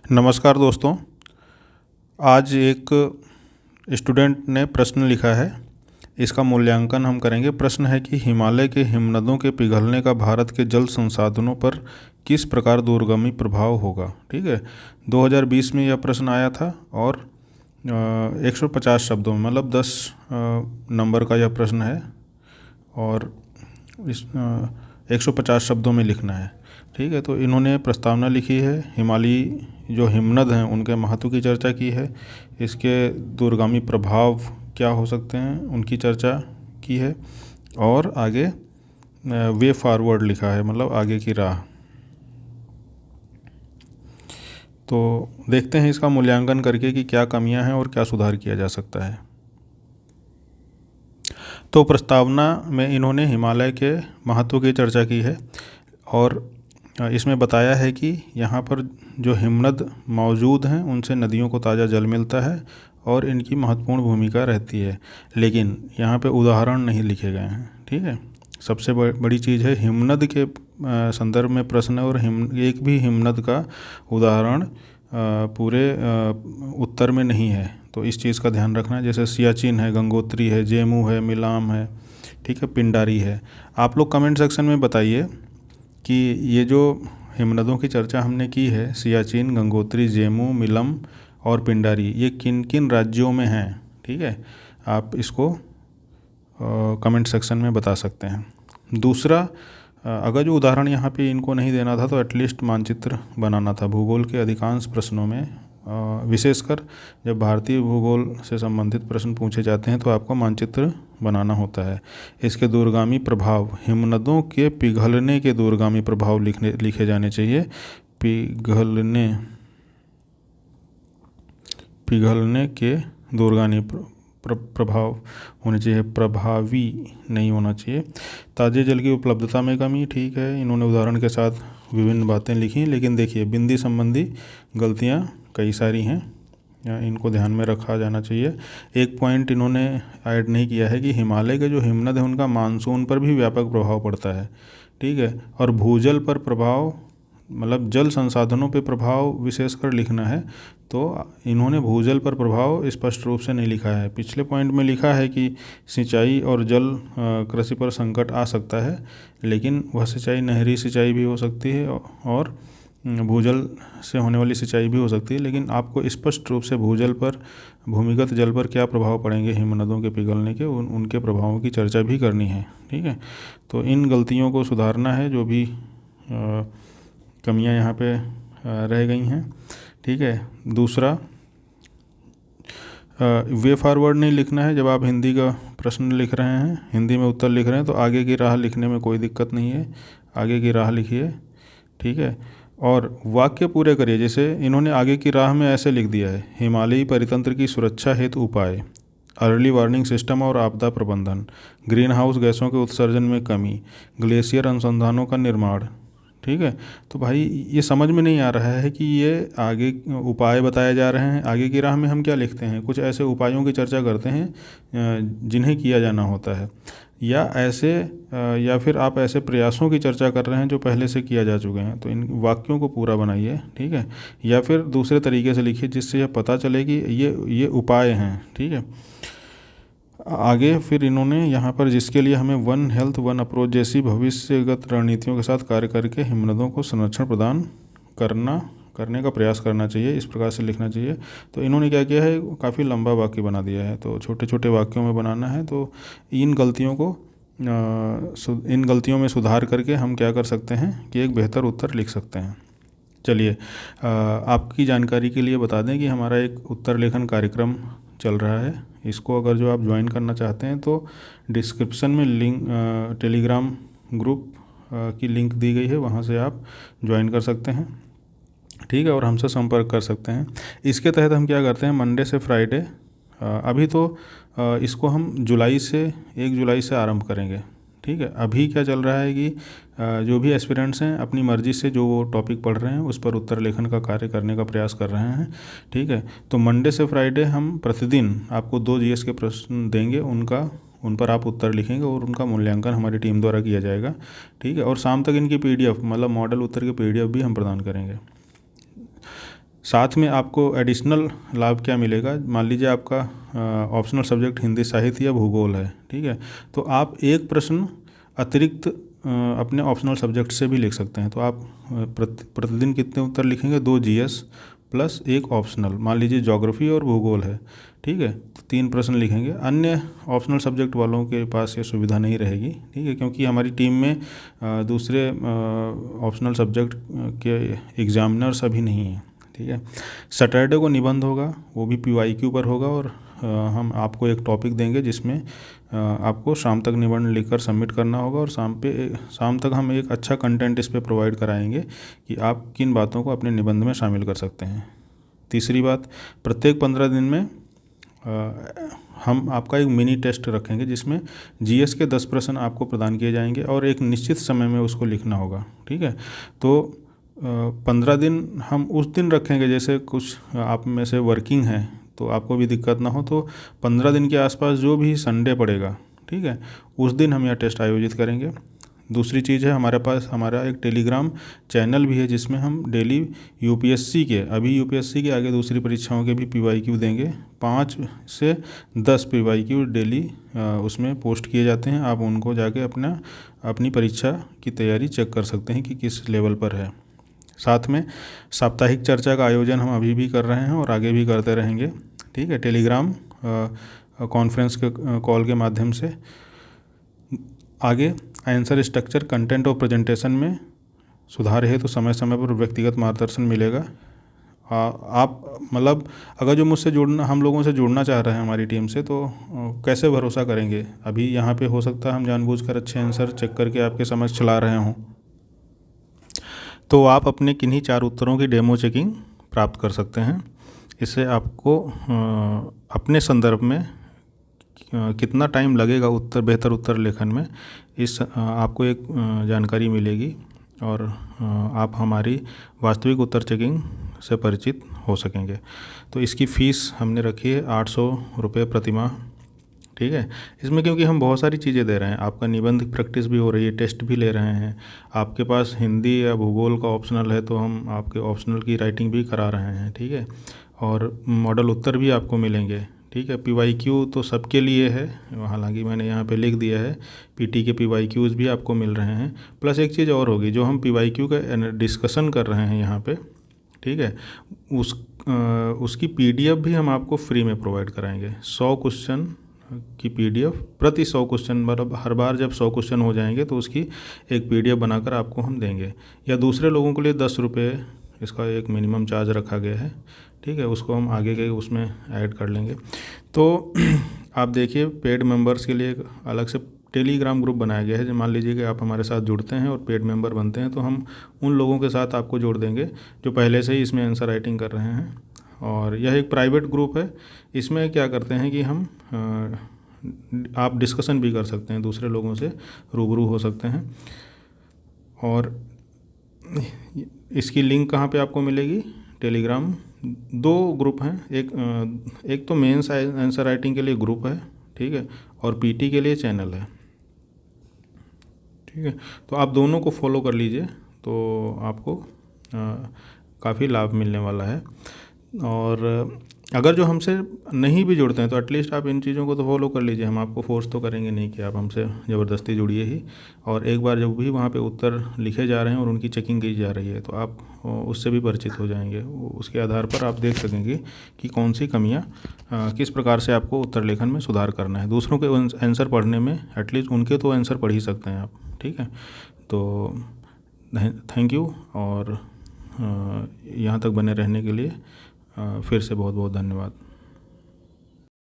नमस्कार दोस्तों। आज एक स्टूडेंट ने प्रश्न लिखा है, इसका मूल्यांकन हम करेंगे। प्रश्न है कि हिमालय के हिमनदों के पिघलने का भारत के जल संसाधनों पर किस प्रकार दूरगामी प्रभाव होगा। ठीक है, 2020 में यह प्रश्न आया था और 150 शब्दों में, मतलब 10 नंबर का यह प्रश्न है और इस 150 शब्दों में लिखना है। ठीक है, तो इन्होंने प्रस्तावना लिखी है, हिमालयी जो हिमनद हैं उनके महत्व की चर्चा की है, इसके दूरगामी प्रभाव क्या हो सकते हैं उनकी चर्चा की है और आगे वे फॉरवर्ड लिखा है, मतलब आगे की राह। तो देखते हैं इसका मूल्यांकन करके कि क्या कमियां हैं और क्या सुधार किया जा सकता है। तो प्रस्तावना में इन्होंने हिमालय के महत्व की चर्चा की है और इसमें बताया है कि यहाँ पर जो हिमनद मौजूद हैं उनसे नदियों को ताज़ा जल मिलता है और इनकी महत्वपूर्ण भूमिका रहती है, लेकिन यहाँ पे उदाहरण नहीं लिखे गए हैं। ठीक है, सबसे बड़ी चीज़ है हिमनद के संदर्भ में प्रश्न और एक भी हिमनद का उदाहरण पूरे उत्तर में नहीं है, तो इस चीज़ का ध्यान रखना है। जैसे सियाचिन है, गंगोत्री है, जेमू है, मिलाम है, ठीक है, पिंडारी है। आप लोग कमेंट सेक्शन में बताइए कि ये जो हिमनदों की चर्चा हमने की है, सियाचिन, गंगोत्री, जेमू, मिलम और पिंडारी, ये किन किन राज्यों में हैं। ठीक है, आप इसको कमेंट सेक्शन में बता सकते हैं। दूसरा, अगर जो उदाहरण यहाँ पे इनको नहीं देना था तो एटलीस्ट मानचित्र बनाना था। भूगोल के अधिकांश प्रश्नों में विशेषकर जब भारतीय भूगोल से संबंधित प्रश्न पूछे जाते हैं तो आपको मानचित्र बनाना होता है। इसके दूरगामी प्रभाव, हिमनदों के पिघलने के दूरगामी प्रभाव लिखे जाने चाहिए। पिघलने के दूरगामी प्रभाव होने चाहिए, प्रभावी नहीं होना चाहिए। ताज़े जल की उपलब्धता में कमी, ठीक है, इन्होंने उदाहरण के साथ विभिन्न बातें लिखी, लेकिन देखिए बिंदी संबंधी गलतियाँ कई सारी हैं, इनको ध्यान में रखा जाना चाहिए। एक पॉइंट इन्होंने ऐड नहीं किया है कि हिमालय के जो हिमनद हैं उनका मानसून पर भी व्यापक प्रभाव पड़ता है। ठीक है, और भूजल पर प्रभाव, मतलब जल संसाधनों पे प्रभाव विशेषकर लिखना है, तो इन्होंने भूजल पर प्रभाव स्पष्ट रूप से नहीं लिखा है। पिछले पॉइंट में लिखा है कि सिंचाई और जल कृषि पर संकट आ सकता है, लेकिन वह सिंचाई नहरी सिंचाई भी हो सकती है और भूजल से होने वाली सिंचाई भी हो सकती है, लेकिन आपको स्पष्ट रूप से भूजल पर, भूमिगत जल पर क्या प्रभाव पड़ेंगे हिमनदों के पिघलने के, उनके प्रभावों की चर्चा भी करनी है। ठीक है, तो इन गलतियों को सुधारना है, जो भी कमियां यहाँ पे रह गई हैं। ठीक है, दूसरा, वे फॉरवर्ड नहीं लिखना है। जब आप हिंदी का प्रश्न लिख रहे हैं, हिंदी में उत्तर लिख रहे हैं, तो आगे की राह लिखने में कोई दिक्कत नहीं है, आगे की राह लिखिए। ठीक है, और वाक्य पूरे करिए। जैसे इन्होंने आगे की राह में ऐसे लिख दिया है, हिमालयी परितंत्र की सुरक्षा हेतु उपाय, अर्ली वार्निंग सिस्टम और आपदा प्रबंधन, ग्रीन हाउस गैसों के उत्सर्जन में कमी, ग्लेशियर अनुसंधानों का निर्माण। ठीक है, तो भाई ये समझ में नहीं आ रहा है कि ये आगे उपाय बताए जा रहे हैं, आगे की राह में हम क्या लिखते हैं, कुछ ऐसे उपायों की चर्चा करते हैं जिन्हें किया जाना होता है, या ऐसे या फिर आप ऐसे प्रयासों की चर्चा कर रहे हैं जो पहले से किया जा चुके हैं। तो इन वाक्यों को पूरा बनाइए। ठीक है, या फिर दूसरे तरीके से लिखिए जिससे यह पता चले कि ये उपाय हैं। ठीक है, आगे फिर इन्होंने यहाँ पर, जिसके लिए हमें वन हेल्थ वन अप्रोच जैसी भविष्यगत रणनीतियों के साथ कार्य करके हिमनदों को संरक्षण प्रदान करने का प्रयास करना चाहिए, इस प्रकार से लिखना चाहिए। तो इन्होंने क्या किया है, काफ़ी लंबा वाक्य बना दिया है, तो छोटे छोटे वाक्यों में बनाना है। तो इन गलतियों में सुधार करके हम क्या कर सकते हैं कि एक बेहतर उत्तर लिख सकते हैं। चलिए, आपकी जानकारी के लिए बता दें कि हमारा एक उत्तर लेखन कार्यक्रम चल रहा है। इसको अगर जो आप ज्वाइन करना चाहते हैं तो डिस्क्रिप्शन में लिंक, टेलीग्राम ग्रुप की लिंक दी गई है, वहाँ से आप ज्वाइन कर सकते हैं। ठीक है, और हमसे संपर्क कर सकते हैं। इसके तहत हम क्या करते हैं, मंडे से फ्राइडे, अभी तो इसको हम 1 जुलाई से आरंभ करेंगे। ठीक है, अभी क्या चल रहा है कि जो भी एस्पिरेंट्स हैं अपनी मर्ज़ी से जो वो टॉपिक पढ़ रहे हैं उस पर उत्तर लेखन का कार्य करने का प्रयास कर रहे हैं। ठीक है, तो मंडे से फ्राइडे हम प्रतिदिन आपको 2 जीएस के प्रश्न देंगे, उन पर आप उत्तर लिखेंगे और उनका मूल्यांकन हमारी टीम द्वारा किया जाएगा। ठीक है, और शाम तक इनकी पीडीएफ, मतलब मॉडल उत्तर की पीडीएफ भी हम प्रदान करेंगे। साथ में आपको एडिशनल लाभ क्या मिलेगा, मान लीजिए आपका ऑप्शनल सब्जेक्ट हिंदी साहित्य या भूगोल है, ठीक है, तो आप एक प्रश्न अतिरिक्त अपने ऑप्शनल सब्जेक्ट से भी लिख सकते हैं। तो आप प्रतिदिन कितने उत्तर लिखेंगे, 2 जीएस प्लस एक ऑप्शनल, मान लीजिए ज्योग्राफी और भूगोल है, ठीक है, तो 3 प्रश्न लिखेंगे। अन्य ऑप्शनल सब्जेक्ट वालों के पास ये सुविधा नहीं रहेगी, ठीक है, क्योंकि हमारी टीम में दूसरे ऑप्शनल सब्जेक्ट के एग्जामिनर्स अभी नहीं हैं, ठीक है। सैटरडे को निबंध होगा, वो भी पीवाईक्यू पर होगा, और हम आपको एक टॉपिक देंगे जिसमें आपको शाम तक निबंध लिखकर सबमिट करना होगा, और शाम तक हम एक अच्छा कंटेंट इस पे प्रोवाइड कराएंगे कि आप किन बातों को अपने निबंध में शामिल कर सकते हैं। तीसरी बात, प्रत्येक 15 दिन में हम आपका एक मिनी टेस्ट रखेंगे जिसमें जीएस के 10 प्रश्न आपको प्रदान किए जाएंगे और एक निश्चित समय में उसको लिखना होगा, ठीक है। तो 15 दिन हम उस दिन रखेंगे, जैसे कुछ आप में से वर्किंग है तो आपको भी दिक्कत ना हो, तो 15 दिन के आसपास जो भी संडे पड़ेगा, ठीक है, उस दिन हम यह टेस्ट आयोजित करेंगे। दूसरी चीज़ है, हमारे पास हमारा एक टेलीग्राम चैनल भी है जिसमें हम डेली यूपीएससी के, अभी यूपीएससी के आगे दूसरी परीक्षाओं के भी पीवाईक्यू देंगे। 5 से 10 पीवाईक्यू डेली उसमें पोस्ट किए जाते हैं। आप उनको जाके अपनी परीक्षा की तैयारी चेक कर सकते हैं कि किस लेवल पर है। साथ में साप्ताहिक चर्चा का आयोजन हम अभी भी कर रहे हैं और आगे भी करते रहेंगे, ठीक है। टेलीग्राम कॉन्फ्रेंस के कॉल के माध्यम से आगे आंसर स्ट्रक्चर, कंटेंट और प्रेजेंटेशन में सुधार है तो समय समय पर व्यक्तिगत मार्गदर्शन मिलेगा। आप मतलब अगर जो मुझसे जुड़ना, हम लोगों से जुड़ना चाह रहे हैं हमारी टीम से, तो कैसे भरोसा करेंगे। अभी यहाँ पे हो सकता है हम जानबूझकर अच्छे आंसर चेक करके आपके समझ चला रहे हों, तो आप अपने किन्हीं 4 उत्तरों की डेमो चेकिंग प्राप्त कर सकते हैं। इससे आपको अपने संदर्भ में कितना टाइम लगेगा बेहतर उत्तर लेखन में, इस आपको एक जानकारी मिलेगी, और आप हमारी वास्तविक उत्तर चेकिंग से परिचित हो सकेंगे। तो इसकी फ़ीस हमने रखी है 800 रुपये प्रतिमाह, ठीक है। इसमें क्योंकि हम बहुत सारी चीज़ें दे रहे हैं, आपका निबंध प्रैक्टिस भी हो रही है, टेस्ट भी ले रहे हैं, आपके पास हिंदी या भूगोल का ऑप्शनल है तो हम आपके ऑप्शनल की राइटिंग भी करा रहे हैं, ठीक है, और मॉडल उत्तर भी आपको मिलेंगे, ठीक है। पीवाईक्यू तो सबके लिए है, हालांकि मैंने यहाँ पे लिख दिया है, पीटी के पीवाईक्यूज़ भी आपको मिल रहे हैं। प्लस एक चीज़ और होगी, जो हम पीवाईक्यू का डिस्कशन कर रहे हैं यहाँ पे, ठीक है, उसकी पीडीएफ भी हम आपको फ्री में प्रोवाइड कराएंगे। 100 क्वेश्चन की पीडीएफ, प्रति 100 क्वेश्चन, मतलब हर बार जब 100 क्वेश्चन हो जाएंगे तो उसकी एक पीडीएफ बनाकर आपको हम देंगे। या दूसरे लोगों के लिए 10 रुपये इसका एक मिनिमम चार्ज रखा गया है, ठीक है, उसको हम आगे के उसमें ऐड कर लेंगे। तो आप देखिए, पेड मेंबर्स के लिए एक अलग से टेलीग्राम ग्रुप बनाया गया है। मान लीजिए कि आप हमारे साथ जुड़ते हैं और पेड मेंबर बनते हैं, तो हम उन लोगों के साथ आपको जोड़ देंगे जो पहले से ही इसमें आंसर राइटिंग कर रहे हैं। और यह एक प्राइवेट ग्रुप है, इसमें क्या करते हैं कि हम आप डिस्कशन भी कर सकते हैं, दूसरे लोगों से रूबरू हो सकते हैं। और इसकी लिंक कहाँ पे आपको मिलेगी, टेलीग्राम 2 ग्रुप हैं, एक तो मेंस आंसर राइटिंग के लिए ग्रुप है, ठीक है, और पीटी के लिए चैनल है, ठीक है। तो आप दोनों को फॉलो कर लीजिए, तो आपको काफ़ी लाभ मिलने वाला है। और अगर जो हमसे नहीं भी जुड़ते हैं तो एटलीस्ट आप इन चीज़ों को तो फॉलो कर लीजिए, हम आपको फोर्स तो करेंगे नहीं कि आप हमसे ज़बरदस्ती जुड़िए ही। और एक बार जब भी वहाँ पे उत्तर लिखे जा रहे हैं और उनकी चेकिंग की जा रही है तो आप उससे भी परिचित हो जाएंगे। उसके आधार पर आप देख सकेंगे कि कौन सी कमियाँ, किस प्रकार से आपको उत्तर लेखन में सुधार करना है। दूसरों के आंसर पढ़ने में एटलीस्ट उनके तो आंसर पढ़ ही सकते हैं आप, ठीक है। तो थैंक यू, और यहाँ तक बने रहने के लिए फिर से बहुत बहुत धन्यवाद।